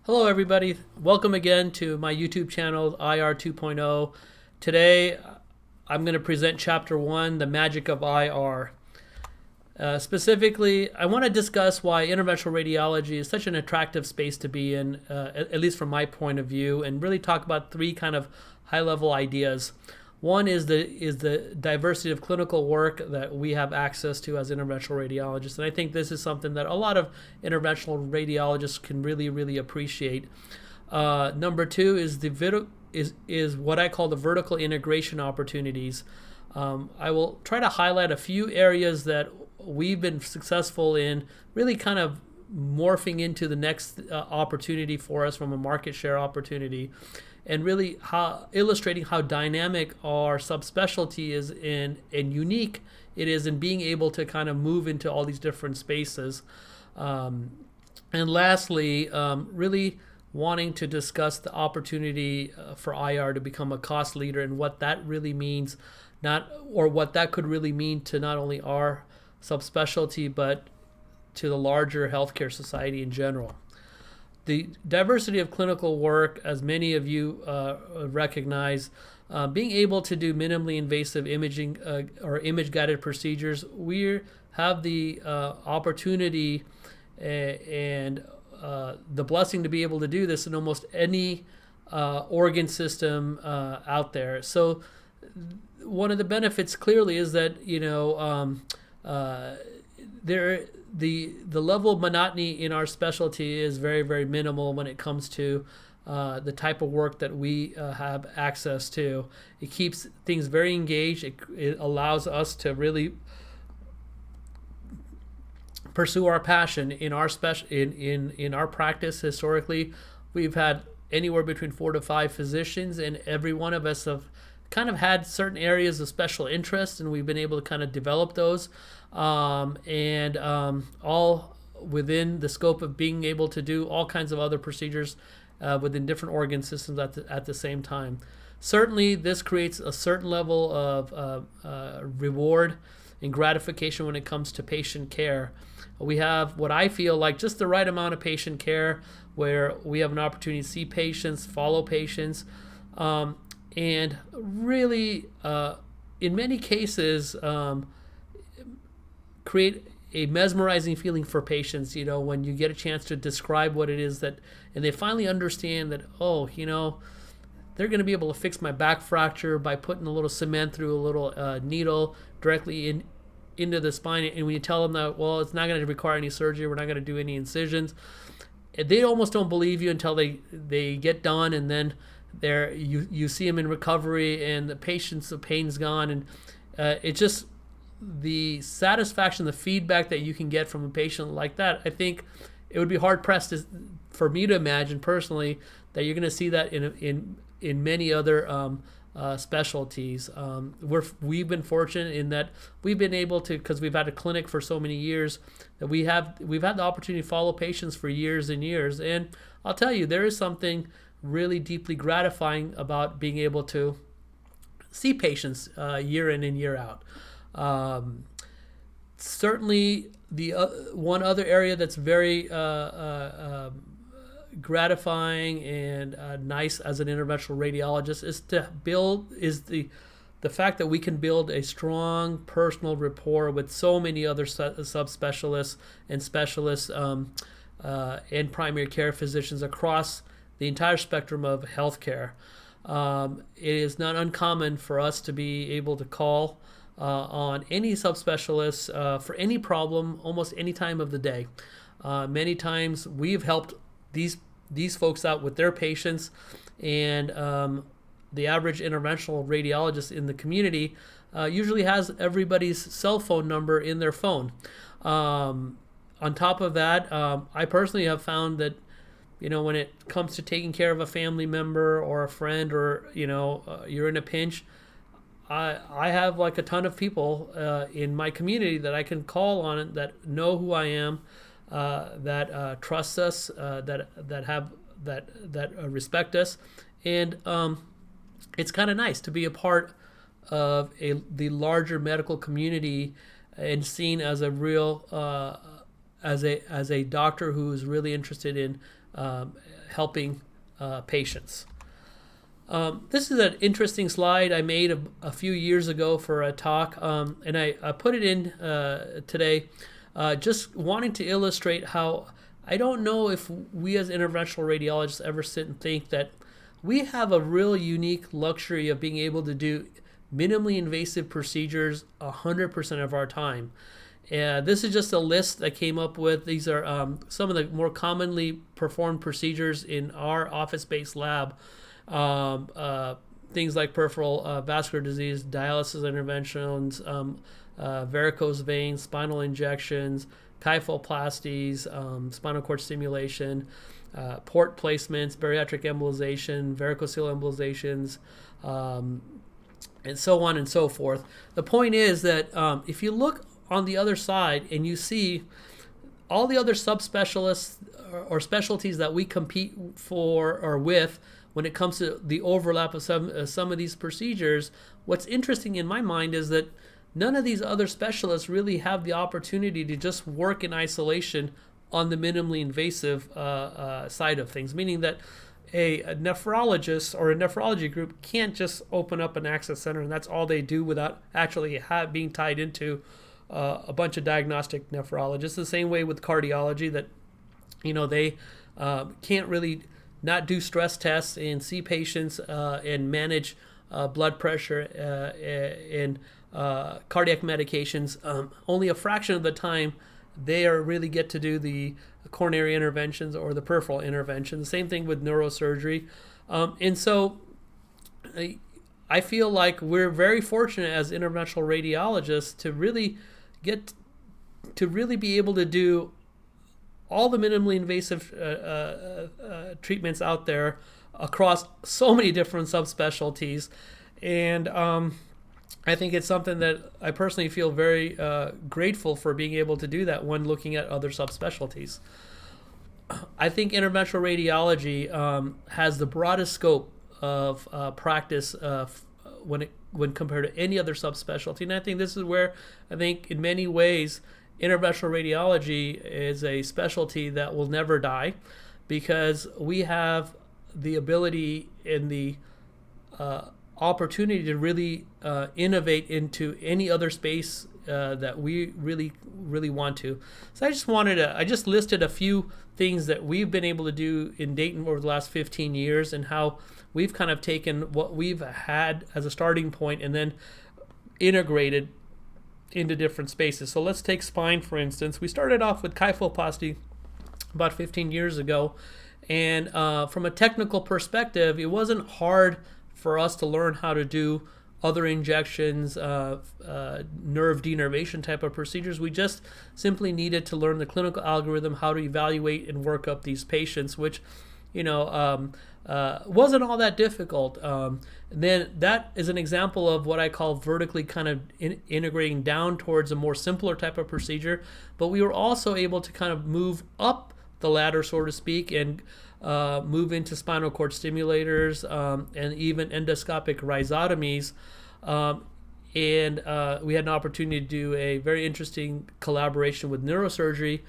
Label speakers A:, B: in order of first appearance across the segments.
A: Hello, everybody. Welcome again to my YouTube channel, IR 2.0. Today, I'm going to present Chapter 1, The Magic of IR. Specifically, I want to discuss why interventional radiology is such an attractive space to be in, at least from my point of view, and really talk about three kind of high-level ideas. One is the diversity of clinical work that we have access to as interventional radiologists, and I think this is something that a lot of interventional radiologists can really appreciate. Number two is is what I call the vertical integration opportunities. I will try to highlight a few areas that we've been successful in, really kind of morphing into the next opportunity for us from a market share opportunity, and really illustrating how dynamic our subspecialty is and unique it is in being able to kind of move into all these different spaces. And lastly, really wanting to discuss the opportunity for IR to become a cost leader and what that really means, what that could really mean to not only our subspecialty but to the larger healthcare society in general. The diversity of clinical work, as many of you recognize, being able to do minimally invasive imaging or image-guided procedures, we have the opportunity and the blessing to be able to do this in almost any organ system out there. So one of the benefits clearly is that the level of monotony in our specialty is very minimal when it comes to the type of work that we have access to. It keeps things very engaged. It allows us to really pursue our passion in our in our practice. Historically, we've had anywhere between 4 to 5 physicians, and every one of us have kind of had certain areas of special interest, and we've been able to kind of develop those, all within the scope of being able to do all kinds of other procedures within different organ systems at the same time. Certainly, this creates a certain level of reward and gratification when it comes to patient care. We have what I feel like just the right amount of patient care, where we have an opportunity to see patients, follow patients, and really, in many cases, create a mesmerizing feeling for patients, when you get a chance to describe what it is that, and they finally understand that, they're going to be able to fix my back fracture by putting a little cement through a little needle directly into the spine. And when you tell them that, well, it's not going to require any surgery, we're not going to do any incisions, they almost don't believe you until they get done, and then you see them in recovery and the the pain's gone, and it's just the satisfaction, the feedback that you can get from a patient like that. I think it would be hard pressed for me to imagine personally that you're going to see that in many other specialties. We've been fortunate in that we've been able to, because we've had a clinic for so many years, that we've had the opportunity to follow patients for years and years. And I'll tell you, there is something really deeply gratifying about being able to see patients year in and year out. Certainly, the one other area that's very gratifying and nice as an interventional radiologist is the fact that we can build a strong personal rapport with so many other subspecialists and specialists and primary care physicians across the entire spectrum of healthcare. It is not uncommon for us to be able to call on any subspecialist for any problem almost any time of the day. Many times we've helped these folks out with their patients, and the average interventional radiologist in the community usually has everybody's cell phone number in their phone. On top of that, I personally have found that when it comes to taking care of a family member or a friend, or you're in a pinch, I have like a ton of people in my community that I can call on that know who I am, that trust us, that respect us, and it's kind of nice to be a part of the larger medical community and seen as a real as a doctor who is really interested in helping patients. This is an interesting slide I made a few years ago for a talk, and I put it in today, just wanting to illustrate how I don't know if we as interventional radiologists ever sit and think that we have a real unique luxury of being able to do minimally invasive procedures 100% of our time. This is just a list I came up with. These are some of the more commonly performed procedures in our office-based lab. Things like peripheral vascular disease, dialysis interventions, varicose veins, spinal injections, kyphoplasties, spinal cord stimulation, port placements, bariatric embolization, varicocele embolizations, and so on and so forth. The point is that if you look on the other side and you see all the other subspecialists or specialties that we compete for or with when it comes to the overlap of some of these procedures, what's interesting in my mind is that none of these other specialists really have the opportunity to just work in isolation on the minimally invasive side of things, meaning that a nephrologist or a nephrology group can't just open up an access center and that's all they do without actually being tied into a bunch of diagnostic nephrologists. The same way with cardiology, that they can't really not do stress tests and see patients and manage blood pressure and cardiac medications. Only a fraction of the time they really get to do the coronary interventions or the peripheral interventions. Same thing with neurosurgery. And so I feel like we're very fortunate as interventional radiologists to really be able to do all the minimally invasive treatments out there across so many different subspecialties. And I think it's something that I personally feel very grateful for being able to do that when looking at other subspecialties. I think interventional radiology has the broadest scope of practice when compared to any other subspecialty. And I think this is where I think in many ways interventional radiology is a specialty that will never die, because we have the ability and the opportunity to really innovate into any other space that we really want to. So I just listed a few things that we've been able to do in Dayton over the last 15 years and how we've kind of taken what we've had as a starting point and then integrated into different spaces. So let's take spine, for instance. We started off with kyphoplasty about 15 years ago, and from a technical perspective, it wasn't hard for us to learn how to do other injections, nerve denervation type of procedures. We just simply needed to learn the clinical algorithm, how to evaluate and work up these patients, which wasn't all that difficult. Then that is an example of what I call vertically kind of integrating down towards a more simpler type of procedure. But we were also able to kind of move up the ladder, so to speak, and move into spinal cord stimulators and even endoscopic rhizotomies. And we had an opportunity to do a very interesting collaboration with neurosurgery.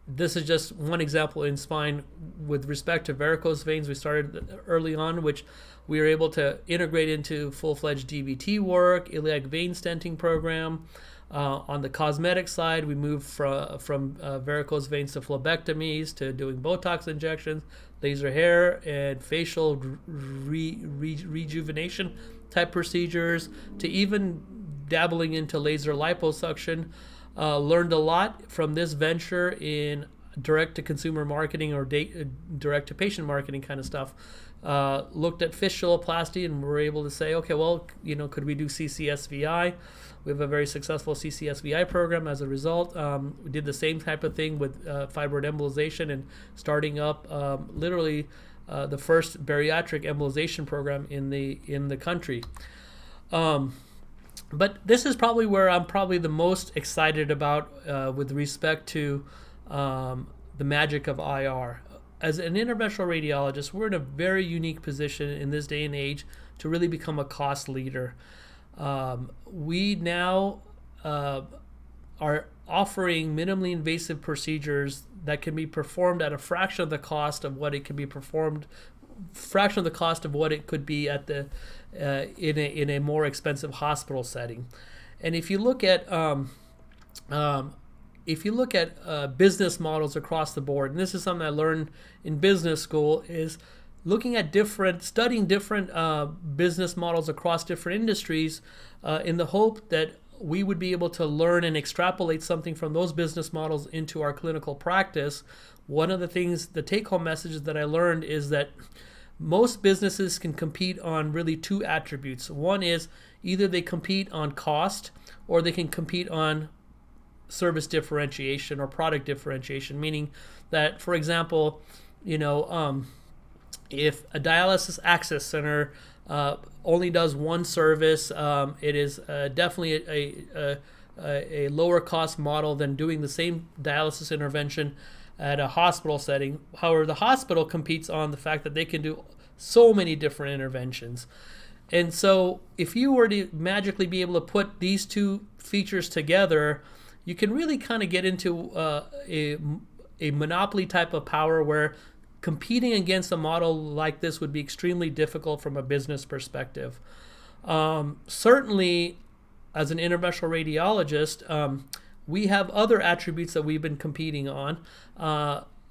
A: This is just one example in spine with respect to varicose veins. We started early on, which we were able to integrate into full-fledged DVT work, iliac vein stenting program. On the cosmetic side, we moved from varicose veins to phlebectomies, to doing Botox injections, laser hair, and facial rejuvenation type procedures, to even dabbling into laser liposuction. Learned a lot from this venture in direct-to-consumer marketing or direct-to-patient marketing kind of stuff. Looked at fistuloplasty and were able to say, okay, well, could we do CCSVI? We have a very successful CCSVI program as a result. We did the same type of thing with fibroid embolization and starting up literally the first bariatric embolization program in the country. But this is probably where I'm probably the most excited about with respect to the magic of IR. As an interventional radiologist, we're in a very unique position in this day and age to really become a cost leader. We now are offering minimally invasive procedures that can be performed at a fraction of the cost of what it can be performed, fraction of the cost of what it could be at the in a more expensive hospital setting. And if you look at business models across the board, and this is something I learned in business school, is looking at studying different business models across different industries in the hope that we would be able to learn and extrapolate something from those business models into our clinical practice. One of the things, the take-home messages that I learned is that most businesses can compete on really two attributes. One is either they compete on cost or they can compete on service differentiation or product differentiation, meaning that, for example, if a dialysis access center only does one service, it is definitely a lower cost model than doing the same dialysis intervention at a hospital setting. However, the hospital competes on the fact that they can do so many different interventions. And so if you were to magically be able to put these two features together, you can really kind of get into a monopoly type of power where competing against a model like this would be extremely difficult from a business perspective. Certainly, as an interventional radiologist, we have other attributes that we've been competing on.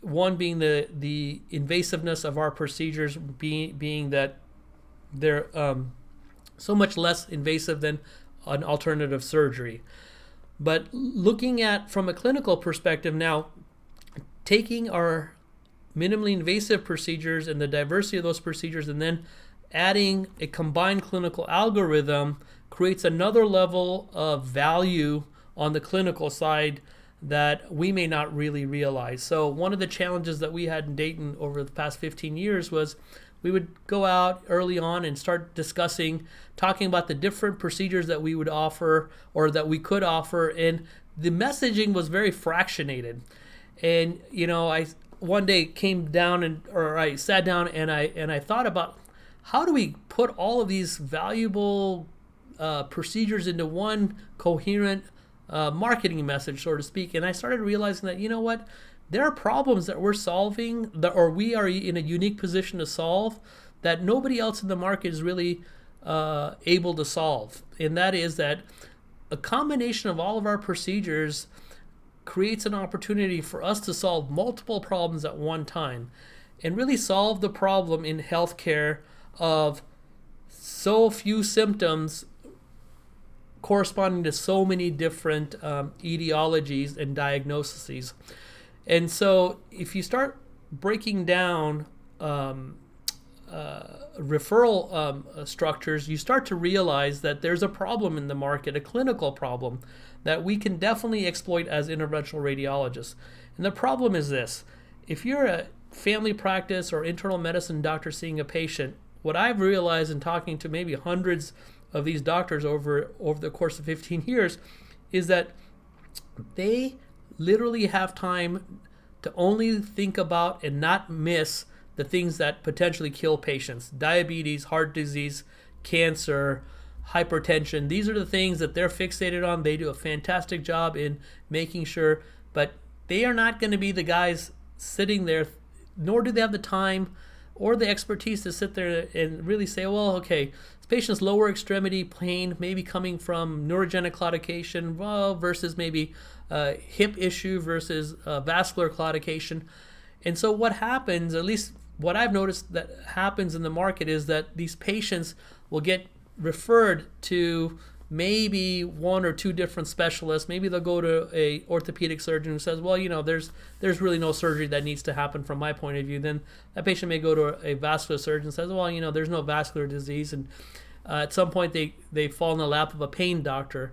A: One being the invasiveness of our procedures, being that they're so much less invasive than an alternative surgery. But looking at from a clinical perspective now, taking our minimally invasive procedures and the diversity of those procedures and then adding a combined clinical algorithm creates another level of value on the clinical side that we may not really realize. So one of the challenges that we had in Dayton over the past 15 years was we would go out early on and start talking about the different procedures that we would offer or that we could offer, and the messaging was very fractionated. And I one day I sat down and I thought about how do we put all of these valuable procedures into one coherent marketing message, so to speak. And I started realizing that, there are problems that we're solving or we are in a unique position to solve that nobody else in the market is really able to solve. And that is that a combination of all of our procedures creates an opportunity for us to solve multiple problems at one time and really solve the problem in healthcare of so few symptoms corresponding to so many different etiologies and diagnoses. And so if you start breaking down referral structures, you start to realize that there's a problem in the market, a clinical problem that we can definitely exploit as interventional radiologists. And the problem is this: if you're a family practice or internal medicine doctor seeing a patient, what I've realized in talking to maybe hundreds of these doctors over the course of 15 years is that they literally have time to only think about and not miss the things that potentially kill patients: diabetes, heart disease, cancer, hypertension. These are the things that they're fixated on. They do a fantastic job in making sure, but they are not going to be the guys sitting there, nor do they have the time or the expertise to sit there and really say, well, okay, this patient's lower extremity pain maybe coming from neurogenic claudication, versus maybe hip issue versus vascular claudication. And so what happens, at least what I've noticed that happens in the market, is that these patients will get referred to maybe one or two different specialists. Maybe they'll go to a orthopedic surgeon who says, well, there's really no surgery that needs to happen from my point of view. Then that patient may go to a vascular surgeon and says, well, there's no vascular disease. And at some point they fall in the lap of a pain doctor.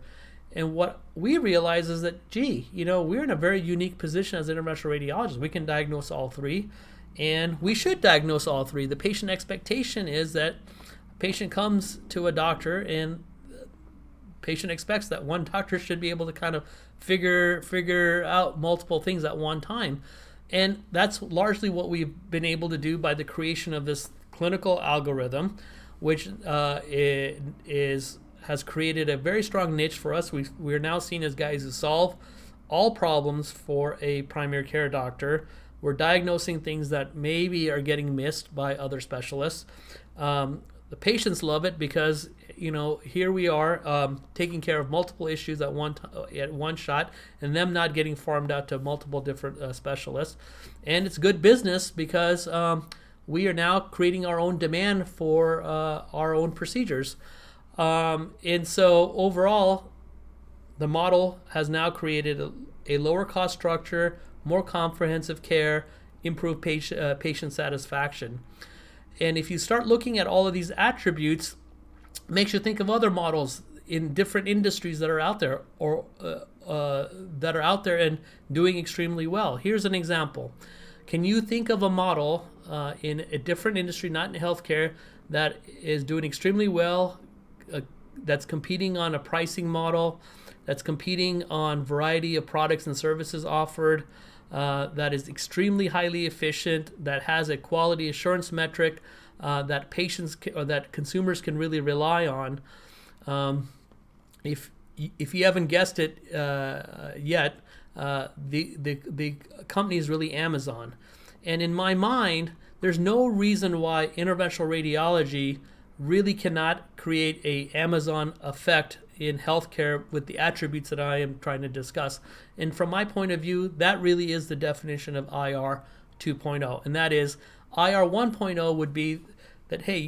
A: And what we realize is that, we're in a very unique position as interventional radiologists. We can diagnose all three, and we should diagnose all three. The patient expectation is that a patient comes to a doctor, and patient expects that one doctor should be able to kind of figure out multiple things at one time. And that's largely what we've been able to do by the creation of this clinical algorithm, which has created a very strong niche for us. We're now seen as guys who solve all problems for a primary care doctor. We're diagnosing things that maybe are getting missed by other specialists. The patients love it because, here we are taking care of multiple issues at one shot, and them not getting farmed out to multiple different specialists. And it's good business because we are now creating our own demand for our own procedures. And so overall, the model has now created a lower cost structure, more comprehensive care, improved patient satisfaction. And if you start looking at all of these attributes, it makes you think of other models in different industries that are out there, or and doing extremely well. Here's an example. Can you think of a model in a different industry, not in healthcare, that is doing extremely well, that's competing on a pricing model, that's competing on variety of products and services offered, that is extremely highly efficient, that has a quality assurance metric that that consumers can really rely on? If you haven't guessed it yet, the company is really Amazon. And in my mind, there's no reason why interventional radiology really cannot create a Amazon effect in healthcare with the attributes that I am trying to discuss. And from my point of view, that really is the definition of IR 2.0. And that is, IR 1.0 would be that, hey,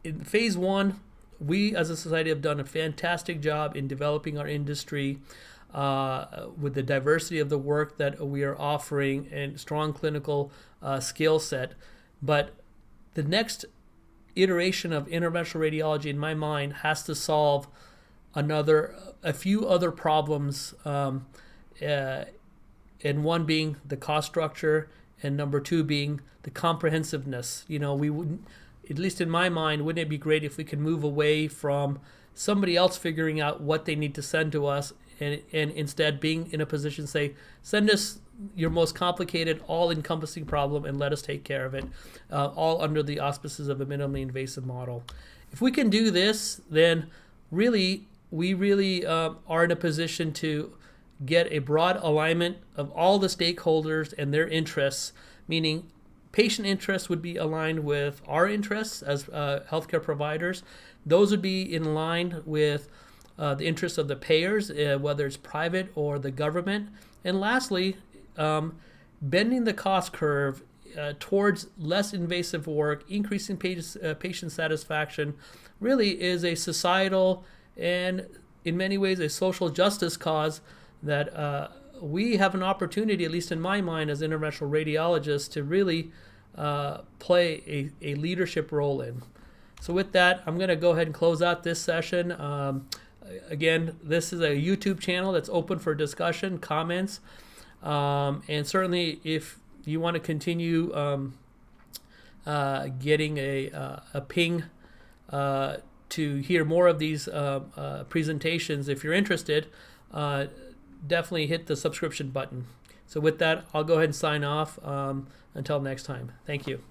A: in phase one, we as a society have done a fantastic job in developing our industry with the diversity of the work that we are offering and strong clinical skill set. But the next iteration of interventional radiology, in my mind, has to solve a few other problems, and one being the cost structure, and number two being the comprehensiveness. We wouldn't, at least in my mind, wouldn't it be great if we could move away from somebody else figuring out what they need to send to us, and instead being in a position to say, send us your most complicated, all-encompassing problem and let us take care of it, all under the auspices of a minimally invasive model. If we can do this, then we really are in a position to get a broad alignment of all the stakeholders and their interests, meaning patient interests would be aligned with our interests as healthcare providers. Those would be in line with the interests of the payers, whether it's private or the government. And lastly, bending the cost curve towards less invasive work, increasing patient satisfaction, really is a societal and in many ways a social justice cause that we have an opportunity, at least in my mind as interventional radiologists, to really play a leadership role in. So with that, I'm going to go ahead and close out this session. Again, this is a YouTube channel that's open for discussion, comments, and certainly if you want to continue getting a ping to hear more of these presentations, if you're interested, definitely hit the subscription button. So with that, I'll go ahead and sign off until next time. Thank you.